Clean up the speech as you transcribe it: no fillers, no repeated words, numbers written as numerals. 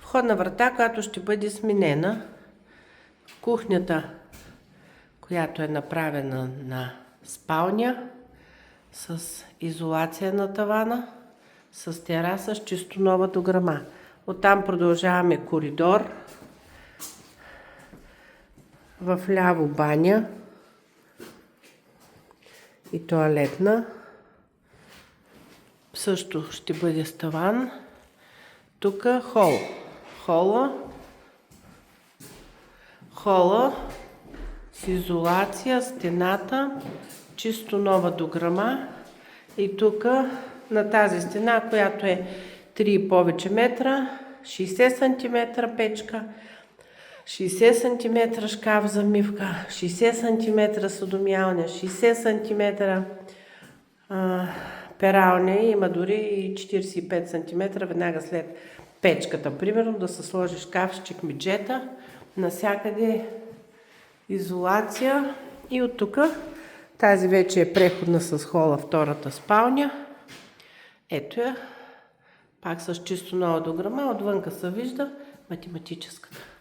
Входна врата, която ще бъде сменена. Кухнята, която е направена на спалня, с изолация на тавана, с тераса, с чисто нова дограма. Оттам продължаваме коридор. В ляво баня и тоалетна. Също ще бъде с таван. Тук хол. Хола с изолация, стената, чисто нова дограма. И тук на тази стена, която е 3 и повече метра, 60 см печка, 60 см шкаф за мивка, 60 см съдомиялня, 60 см пералня, има дори и 45 см веднага след печката. Примерно да се сложи шкаф с чекмеджета, насякъде изолация. И от тук тази вече е преходна с хола, втората спалня. Ето я, пак с чисто нова дограма, отвънка се вижда математическата.